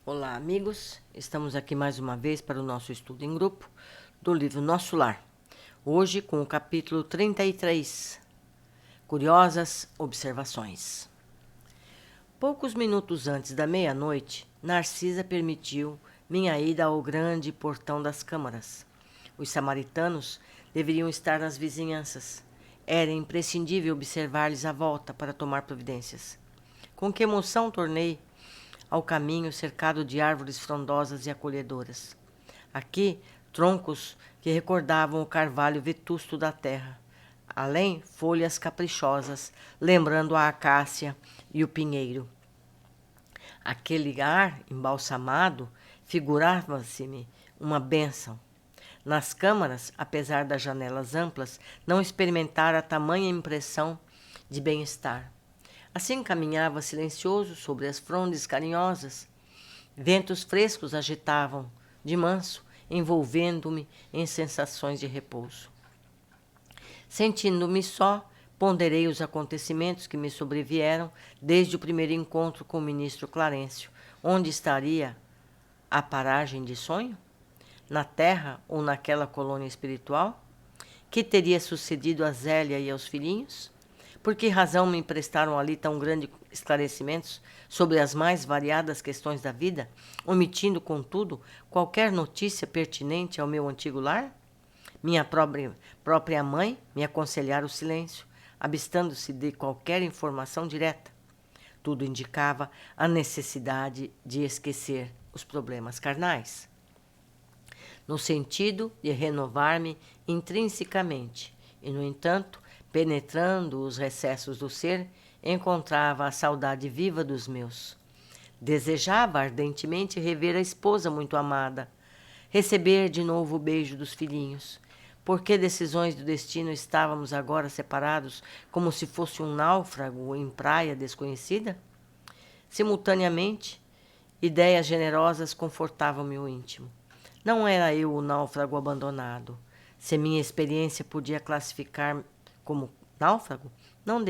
Olá, amigos. Estamos aqui mais uma vez para o nosso estudo em grupo do livro Nosso Lar. Hoje com o capítulo 33, Curiosas Observações. Poucos minutos antes da meia-noite, Narcisa permitiu minha ida ao grande portão das câmaras. Os samaritanos deveriam estar nas vizinhanças. Era imprescindível observar-lhes a volta para tomar providências. Com que emoção tornei ao caminho cercado de árvores frondosas e acolhedoras. Aqui, troncos que recordavam o carvalho vetusto da terra. Além, folhas caprichosas, lembrando a acácia e o pinheiro. Aquele ar embalsamado figurava-se-me uma bênção. Nas câmaras, apesar das janelas amplas, não experimentara tamanha impressão de bem-estar. Assim caminhava silencioso sobre as frondes carinhosas. Ventos frescos agitavam, de manso, envolvendo-me em sensações de repouso. Sentindo-me só, ponderei os acontecimentos que me sobrevieram desde o primeiro encontro com o ministro Clarencio. Onde estaria a paragem de sonho? Na terra ou naquela colônia espiritual? Que teria sucedido a Zélia e aos filhinhos? Por que razão me emprestaram ali tão grandes esclarecimentos sobre as mais variadas questões da vida, omitindo, contudo, qualquer notícia pertinente ao meu antigo lar? Minha própria mãe me aconselhara o silêncio, abstando-se de qualquer informação direta. Tudo indicava a necessidade de esquecer os problemas carnais, no sentido de renovar-me intrinsecamente, e, no entanto, penetrando os recessos do ser, encontrava a saudade viva dos meus. Desejava ardentemente rever a esposa muito amada, receber de novo o beijo dos filhinhos. Por que decisões do destino estávamos agora separados, como se fosse um náufrago em praia desconhecida? Simultaneamente, ideias generosas confortavam-me o íntimo. Não era eu o náufrago abandonado. Se minha experiência podia classificar como náufrago, não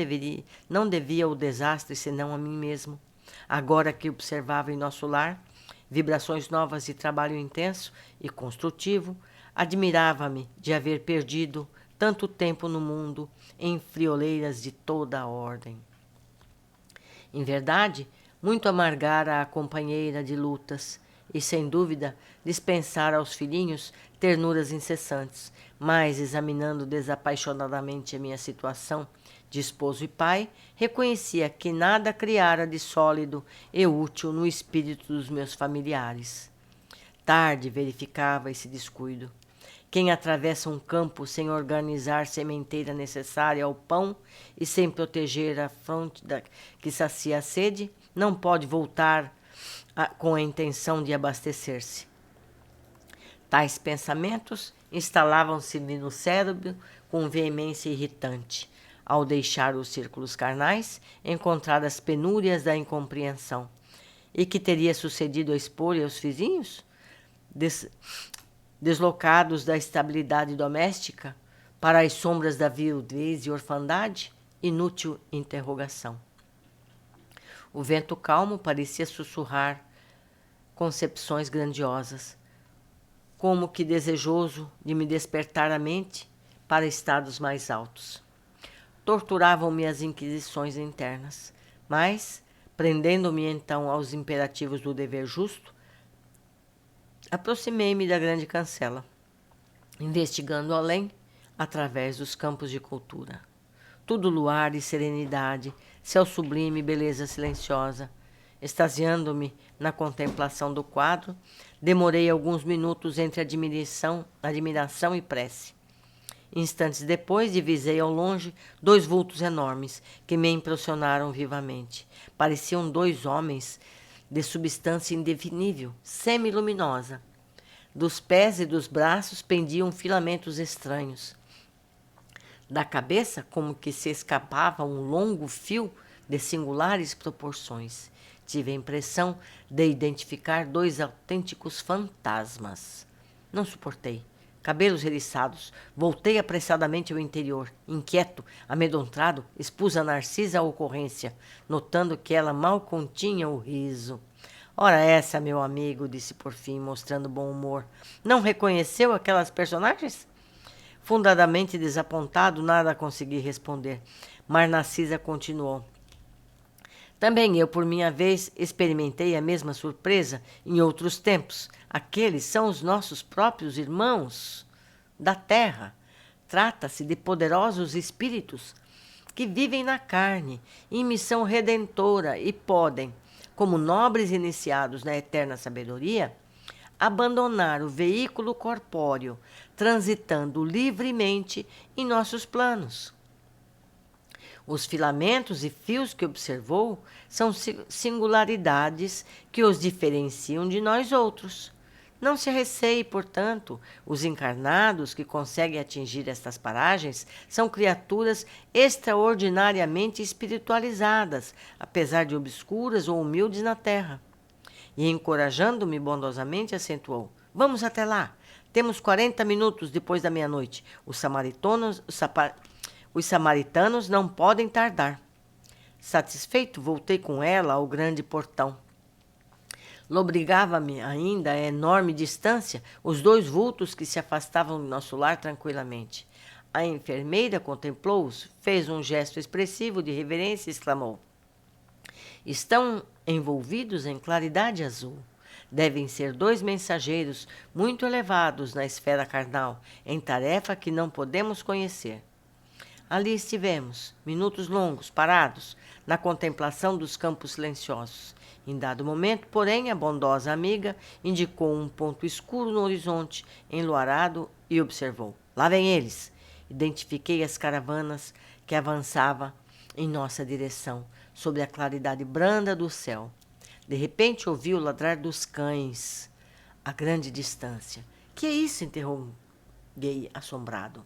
devia o desastre senão a mim mesmo. Agora que observava em nosso lar vibrações novas de trabalho intenso e construtivo, admirava-me de haver perdido tanto tempo no mundo em frioleiras de toda a ordem. Em verdade, muito amargara a companheira de lutas e, sem dúvida, dispensara aos filhinhos ternuras incessantes, mas, examinando desapaixonadamente a minha situação de esposo e pai, reconhecia que nada criara de sólido e útil no espírito dos meus familiares. Tarde verificava esse descuido. Quem atravessa um campo sem organizar sementeira necessária ao pão e sem proteger a fronte que sacia a sede, não pode voltar com a intenção de abastecer-se. Tais pensamentos instalavam-se-me no cérebro com veemência irritante. Ao deixar os círculos carnais, encontrar as penúrias da incompreensão. E que teria sucedido a esposa e aos vizinhos? Deslocados da estabilidade doméstica para as sombras da viuvez e orfandade? Inútil interrogação. O vento calmo parecia sussurrar concepções grandiosas, como que desejoso de me despertar a mente para estados mais altos. Torturavam-me as inquisições internas, mas, prendendo-me então aos imperativos do dever justo, aproximei-me da grande cancela, investigando além, através dos campos de cultura. Tudo luar e serenidade, céu sublime e beleza silenciosa. Extasiando-me na contemplação do quadro, demorei alguns minutos entre admiração e prece. Instantes depois, divisei ao longe 2 vultos enormes que me impressionaram vivamente. Pareciam 2 homens de substância indefinível, semiluminosa. Dos pés e dos braços pendiam filamentos estranhos. Da cabeça, como que se escapava um longo fio de singulares proporções. Tive a impressão de identificar 2 autênticos fantasmas. Não suportei. Cabelos eriçados, voltei apressadamente ao interior. Inquieto, amedrontado, expus a Narcisa a ocorrência, notando que ela mal continha o riso. Ora essa, meu amigo, disse por fim, mostrando bom humor. Não reconheceu aquelas personagens? Fundadamente desapontado, nada consegui responder. Mas Narcisa continuou. Também eu, por minha vez, experimentei a mesma surpresa em outros tempos. Aqueles são os nossos próprios irmãos da terra. Trata-se de poderosos espíritos que vivem na carne, em missão redentora e podem, como nobres iniciados na eterna sabedoria, abandonar o veículo corpóreo, transitando livremente em nossos planos. Os filamentos e fios que observou são singularidades que os diferenciam de nós outros. Não se receie, portanto, os encarnados que conseguem atingir estas paragens são criaturas extraordinariamente espiritualizadas, apesar de obscuras ou humildes na terra. E, encorajando-me bondosamente, acentuou: Vamos até lá. Temos 40 minutos depois da meia-noite. Os samaritanos não podem tardar. Satisfeito, voltei com ela ao grande portão. Lobrigava-me ainda a enorme distância os dois vultos que se afastavam do nosso lar tranquilamente. A enfermeira contemplou-os, fez um gesto expressivo de reverência e exclamou: Estão envolvidos em claridade azul. Devem ser dois mensageiros muito elevados na esfera carnal, em tarefa que não podemos conhecer. Ali estivemos, minutos longos, parados, na contemplação dos campos silenciosos. Em dado momento, porém, a bondosa amiga indicou um ponto escuro no horizonte, enluarado, e observou: Lá vêm eles! Identifiquei as caravanas que avançavam em nossa direção, sob a claridade branda do céu. De repente, ouvi o ladrar dos cães, a grande distância. Que é isso? Interroguei, assombrado.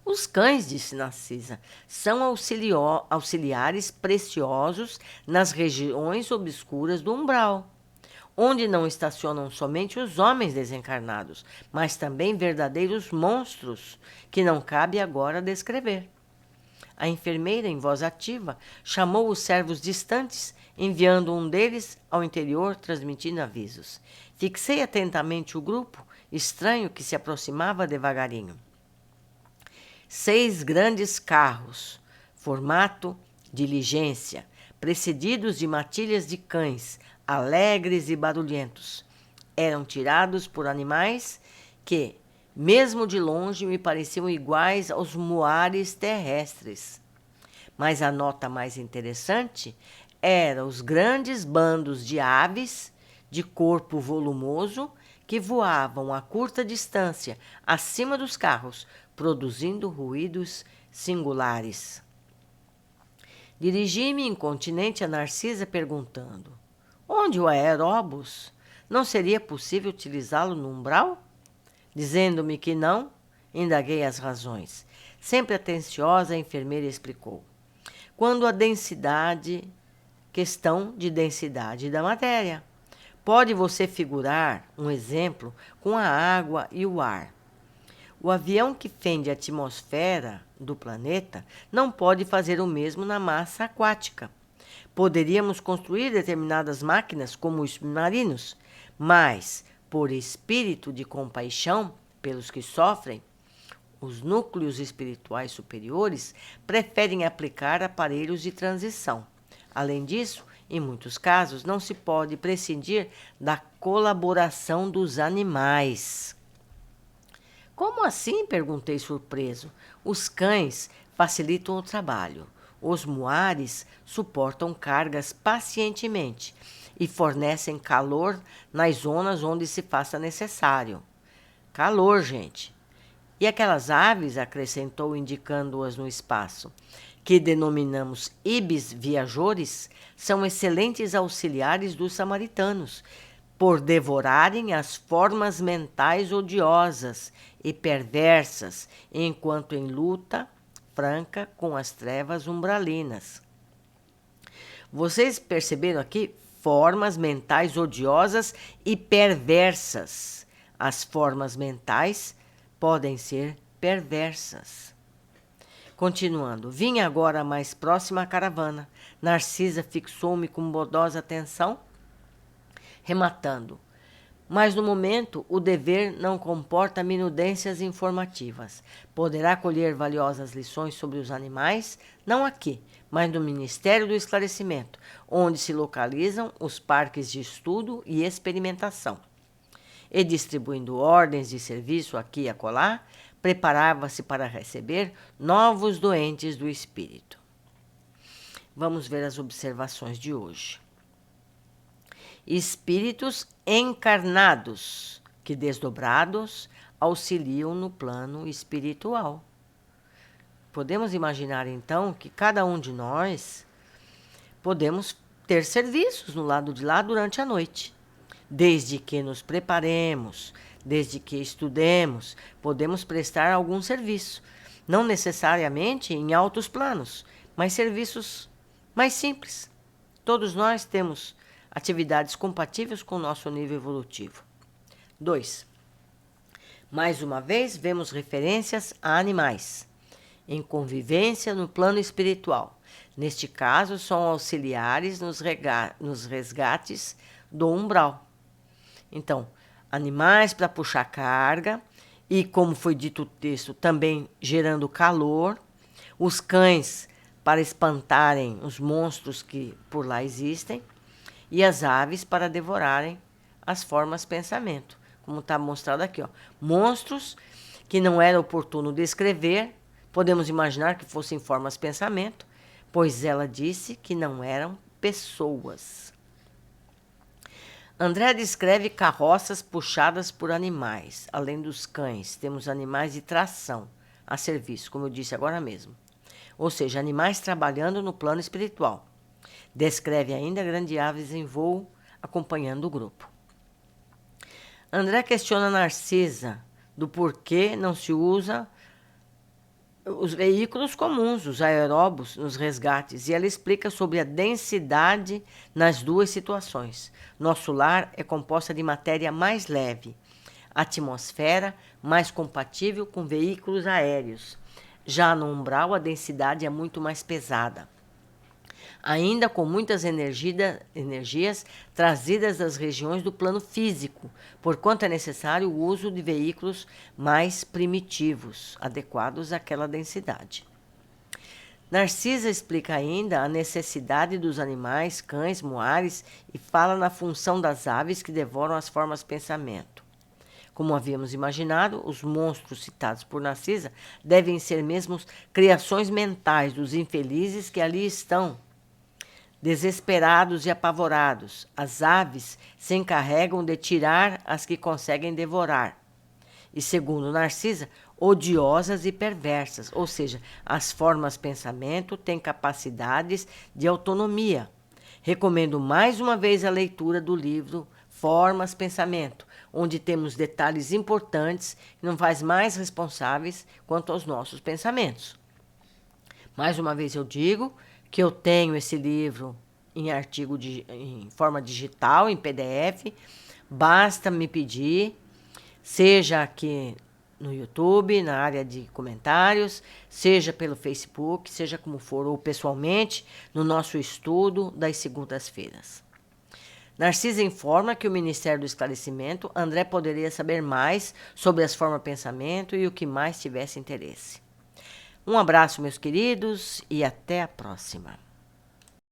Os cães, disse Narcisa, são auxiliares preciosos nas regiões obscuras do umbral, onde não estacionam somente os homens desencarnados, mas também verdadeiros monstros, que não cabe agora descrever. A enfermeira, em voz ativa, chamou os servos distantes, enviando um deles ao interior, transmitindo avisos. Fixei atentamente o grupo, estranho que se aproximava devagarinho. 6 grandes carros, formato diligência, precedidos de matilhas de cães, alegres e barulhentos. Eram tirados por animais que, mesmo de longe, me pareciam iguais aos muares terrestres. Mas a nota mais interessante era os grandes bandos de aves de corpo volumoso que voavam a curta distância acima dos carros, produzindo ruídos singulares. Dirigi-me incontinente a Narcisa perguntando: Onde o aeróbus? Não seria possível utilizá-lo no umbral? Dizendo-me que não, indaguei as razões. Sempre atenciosa, a enfermeira explicou. Quando a densidade, questão de densidade da matéria. Pode você figurar um exemplo com a água e o ar. O avião que fende a atmosfera do planeta não pode fazer o mesmo na massa aquática. Poderíamos construir determinadas máquinas como os submarinos, mas, por espírito de compaixão pelos que sofrem, os núcleos espirituais superiores preferem aplicar aparelhos de transição. Além disso, em muitos casos, não se pode prescindir da colaboração dos animais. Como assim? Perguntei surpreso. Os cães facilitam o trabalho. Os muares suportam cargas pacientemente e fornecem calor nas zonas onde se faça necessário. Calor, gente. E aquelas aves, acrescentou, indicando-as no espaço, que denominamos ibis viajores, são excelentes auxiliares dos samaritanos, por devorarem as formas mentais odiosas e perversas, enquanto em luta franca com as trevas umbralinas. Vocês perceberam aqui? Formas mentais odiosas e perversas. As formas mentais podem ser perversas. Continuando, vim agora mais próxima à caravana. Narcisa fixou-me com bondosa atenção Rematando. Mas no momento, o dever não comporta minudências informativas. Poderá colher valiosas lições sobre os animais, não aqui, mas no Ministério do Esclarecimento, onde se localizam os parques de estudo e experimentação. E distribuindo ordens de serviço aqui e acolá, preparava-se para receber novos doentes do espírito. Vamos ver as observações de hoje. Espíritos encarnados, que desdobrados auxiliam no plano espiritual. Podemos imaginar, então, que cada um de nós podemos ter serviços no lado de lá durante a noite. Desde que nos preparemos, desde que estudemos, podemos prestar algum serviço. Não necessariamente em altos planos, mas serviços mais simples. Todos nós temos atividades compatíveis com o nosso nível evolutivo. 2. Mais uma vez, vemos referências a animais, em convivência no plano espiritual. Neste caso, são auxiliares nos resgates do umbral. Então, animais para puxar carga e, como foi dito o texto, também gerando calor. Os cães para espantarem os monstros que por lá existem. E as aves para devorarem as formas pensamento, como está mostrado aqui. Monstros que não era oportuno descrever, podemos imaginar que fossem formas pensamento, pois ela disse que não eram pessoas. André descreve carroças puxadas por animais. Além dos cães, temos animais de tração a serviço, como eu disse agora mesmo. Ou seja, animais trabalhando no plano espiritual. Descreve ainda grandes aves em voo acompanhando o grupo. André questiona Narcisa do porquê não se usa os veículos comuns, os aeróbus, nos resgates, e ela explica sobre a densidade nas duas situações. Nosso lar é composta de matéria mais leve, atmosfera mais compatível com veículos aéreos. Já no umbral, a densidade é muito mais pesada, ainda com muitas energias trazidas das regiões do plano físico, porquanto é necessário o uso de veículos mais primitivos, adequados àquela densidade. Narcisa explica ainda a necessidade dos animais, cães, moares, e fala na função das aves que devoram as formas pensamento. Como havíamos imaginado, os monstros citados por Narcisa devem ser mesmo criações mentais dos infelizes que ali estão, desesperados e apavorados. As aves se encarregam de tirar as que conseguem devorar. E, segundo Narcisa, odiosas e perversas, ou seja, as formas pensamento têm capacidades de autonomia. Recomendo mais uma vez a leitura do livro Formas Pensamento, onde temos detalhes importantes que nos faz mais responsáveis quanto aos nossos pensamentos. Mais uma vez eu digo que eu tenho esse livro em em forma digital, em PDF. Basta me pedir, seja aqui no YouTube, na área de comentários, seja pelo Facebook, seja como for, ou pessoalmente, no nosso estudo das segundas-feiras. Narcisa informa que o Ministério do Esclarecimento, André poderia saber mais sobre as formas de pensamento e o que mais tivesse interesse. Um abraço, meus queridos, e até a próxima.